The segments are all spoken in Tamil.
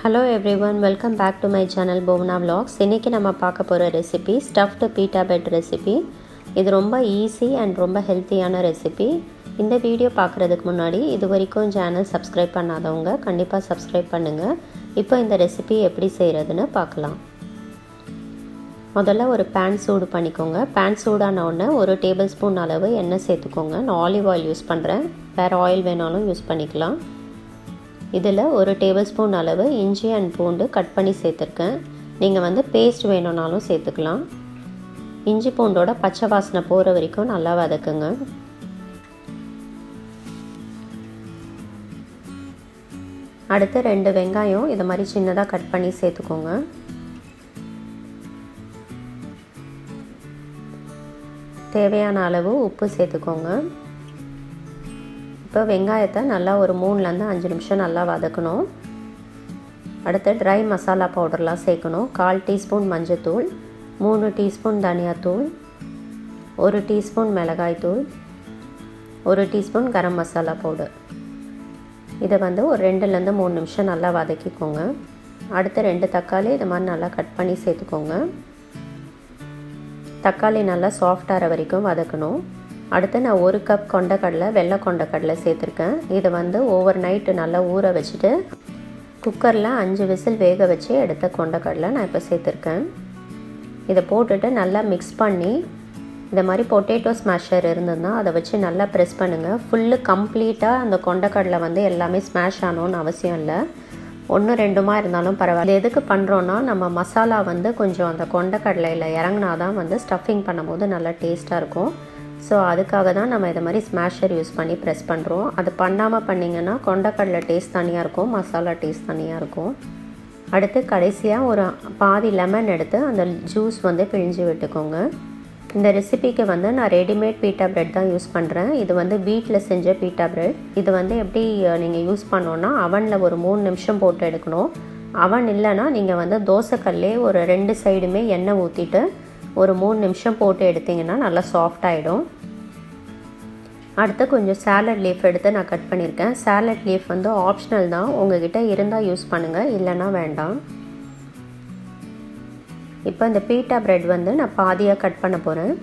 Hello everyone, welcome back to my channel Bhuvana vlogs. இன்னைக்கு நம்ம பார்க்க போற recipe stuffed beta bread recipe. இது ரொம்ப ஈஸி அண்ட் ரொம்ப ஹெல்த்தியான ரெசிபி. இந்த வீடியோ பார்க்குறதுக்கு முன்னாடி இது வரைக்கும் சேனல் சப்ஸ்கிரைப் பண்ணாதவங்க கண்டிப்பாக சப்ஸ்கிரைப் பண்ணுங்கள். இப்போ இந்த ரெசிபி எப்படி செய்கிறதுன்னு பார்க்கலாம். முதல்ல ஒரு பேன் சூடு பண்ணிக்கோங்க. பேன் சூடான உடனே ஒரு டேபிள் ஸ்பூன் அளவு எண்ணெய் சேர்த்துக்கோங்க. நான் ஆலிவ் ஆயில் யூஸ் பண்ணுறேன், வேறு ஆயில் வேணாலும் யூஸ் பண்ணிக்கலாம். இதில் ஒரு டேபிள் ஸ்பூன் அளவு இஞ்சி அண்ட் பூண்டு கட் பண்ணி சேர்த்துருக்கேன். நீங்கள் பேஸ்ட் வேணும்னாலும் சேர்த்துக்கலாம். இஞ்சி பூண்டோட பச்சை வாசனை போகிற வரைக்கும் நல்லா வதக்குங்க. அடுத்து 2 வெங்காயம் இது மாதிரி சின்னதாக கட் பண்ணி சேர்த்துக்கோங்க. தேவையான அளவு உப்பு சேர்த்துக்கோங்க. இப்போ வெங்காயத்தை நல்லா ஒரு 3லேருந்து 5 நிமிஷம் நல்லா வதக்கணும். அடுத்து ட்ரை மசாலா பவுடர்லாம் சேர்க்கணும். 1/4 டீஸ்பூன் மஞ்சத்தூள், 3 டீஸ்பூன் தனியாத்தூள், 1 டீஸ்பூன் மிளகாய்த்தூள், 1 டீஸ்பூன் கரம் மசாலா பவுடர். இதை ஒரு 2லேருந்து 3 நிமிஷம் நல்லா வதக்கிக்கோங்க. அடுத்து 2 தக்காளி இது மாதிரி நல்லா கட் பண்ணி சேர்த்துக்கோங்க. தக்காளி நல்லா சாஃப்டாகிற வரைக்கும் வதக்கணும். அடுத்து நான் 1 கப் கொண்டக்கடலை, வெள்ளை கொண்டக்கடலை சேர்த்துருக்கேன். இதை ஓவர் நைட்டு நல்லா ஊற வச்சுட்டு குக்கரில் 5 விசில் வேக வச்சு எடுத்த கொண்டக்கடலை நான் இப்போ சேர்த்துருக்கேன். இதை போட்டுட்டு நல்லா மிக்ஸ் பண்ணி இந்த மாதிரி பொட்டேட்டோ ஸ்மாஷர் இருந்ததுன்னா அதை வச்சு நல்லா ப்ரெஸ் பண்ணுங்கள். ஃபுல்லு கம்ப்ளீட்டாக அந்த கொண்டக்கடலை எல்லாமே ஸ்மாஷ் ஆகணும்னு அவசியம் இல்லை. 1-2 இருந்தாலும் பரவாயில்ல. எதுக்கு பண்ணுறோன்னா நம்ம மசாலா கொஞ்சம் அந்த கொண்டக்கடலையில் இறங்கினா தான் ஸ்டஃபிங் பண்ணும்போது நல்லா டேஸ்ட்டாக இருக்கும். ஸோ அதுக்காக தான் நம்ம இதை மாதிரி ஸ்மாஷர் யூஸ் பண்ணி ப்ரெஸ் பண்ணுறோம். அது பண்ணாமல் பண்ணிங்கன்னா கொண்டக்கடலை டேஸ்ட் தனியாக இருக்கும், மசாலா டேஸ்ட் தனியாக இருக்கும். அடுத்து கடைசியாக ஒரு பாதி லெமன் எடுத்து அந்த ஜூஸ் பிழிஞ்சு விட்டுக்கோங்க. இந்த ரெசிபிக்கு நான் ரெடிமேட் பீட்டா பிரெட் தான் யூஸ் பண்ணுறேன். இது வீட்டில் செஞ்ச பீட்டா பிரெட். இது எப்படி நீங்கள் யூஸ் பண்ணோன்னா அவனில் ஒரு 3 நிமிஷம் போட்டு எடுக்கணும். அவன் இல்லைன்னா நீங்கள் தோசைக்கல்லே ஒரு 2 சைடுமே எண்ணெய் ஊற்றிட்டு ஒரு 3 நிமிஷம் போட்டு எடுத்திங்கன்னா நல்லா சாஃப்ட் ஆகிடும். அடுத்து கொஞ்சம் சாலட் லீஃப் எடுத்து நான் கட் பண்ணியிருக்கேன். சாலட் லீஃப் ஆப்ஷனல் தான், உங்ககிட்ட இருந்தால் யூஸ் பண்ணுங்கள், இல்லைன்னா வேண்டாம். இப்போ இந்த பீட்டா பிரெட் நான் பாதியாக கட் பண்ண போகிறேன்.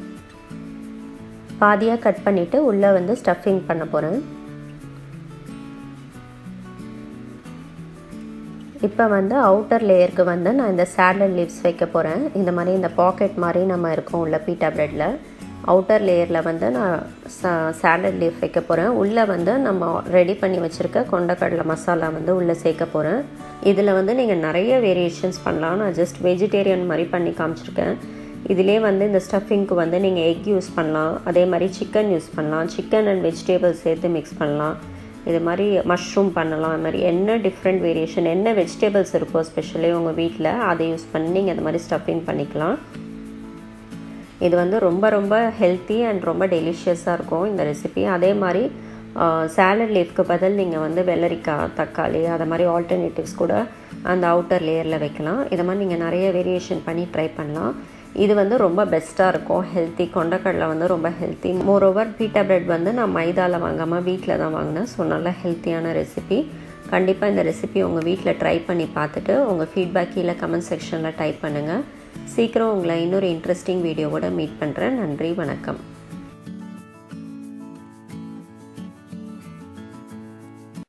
பாதியாக கட் பண்ணிவிட்டு உள்ளே ஸ்டஃபிங் பண்ண போகிறேன். இப்போ அவுட்டர் லேயருக்கு நான் இந்த சாலட் லீவ்ஸ் வைக்க போகிறேன். இந்த மாதிரி இந்த பாக்கெட் மாதிரி நம்ம இருக்கோம் உள்ள பீட்டா பிரெட்டில். அவுட்டர் லேயரில் நான் சாலட் லீஃப் வைக்க போகிறேன். உள்ளே நம்ம ரெடி பண்ணி வச்சுருக்க கொண்டக்கடலை மசாலா உள்ளே சேர்க்க போகிறேன். இதில் நீங்கள் நிறைய வேரியேஷன்ஸ் பண்ணலாம். நான் ஜஸ்ட் வெஜிடேரியன் மாதிரி பண்ணி காமிச்சிருக்கேன். இதிலே இந்த ஸ்டஃபிங்க்கு நீங்கள் எக் யூஸ் பண்ணலாம், அதே மாதிரி சிக்கன் யூஸ் பண்ணலாம், சிக்கன் அண்ட் வெஜிடேபிள்ஸ் சேர்த்து மிக்ஸ் பண்ணலாம். இது மாதிரி மஷ்ரூம் பண்ணலாம். அது மாதிரி என்ன டிஃப்ரெண்ட் வேரியேஷன், என்ன வெஜிடேபிள்ஸ் இருக்கோ ஸ்பெஷலி உங்கள் வீட்டில் அதை யூஸ் பண்ணி நீங்கள் அது மாதிரி ஸ்டஃபிங் பண்ணிக்கலாம். இது ரொம்ப ரொம்ப ஹெல்த்தி அண்ட் ரொம்ப டெலிஷியஸாக இருக்கும் இந்த ரெசிபி. அதே மாதிரி சாலட் லீஃப்க்கு பதில் நீங்கள் வெள்ளரிக்காய், தக்காளி அதை மாதிரி ஆல்டர்னேட்டிவ்ஸ் கூட அந்த அவுட்டர் லேயரில் வைக்கலாம். இதை மாதிரி நீங்கள் நிறைய வேரியேஷன் பண்ணி ட்ரை பண்ணலாம். இது ரொம்ப பெஸ்ட்டாக இருக்கும், ஹெல்த்தி. கொண்டக்கடலை ரொம்ப ஹெல்த்தி. மோரோவர் பீட்டா பிரெட் நான் மைதாவில் வாங்காமல் வீட்டில் தான் வாங்கினேன். ஸோ நல்ல ஹெல்த்தியான ரெசிபி. கண்டிப்பாக இந்த ரெசிபி உங்கள் வீட்டில் ட்ரை பண்ணி பார்த்துட்டு உங்கள் ஃபீட்பேக் கீழே கமெண்ட் செக்ஷனில் டைப் பண்ணுங்கள். சீக்கிரம் உங்களை இன்னொரு இன்ட்ரெஸ்டிங் வீடியோவோட மீட் பண்ணுறேன். நன்றி, வணக்கம்.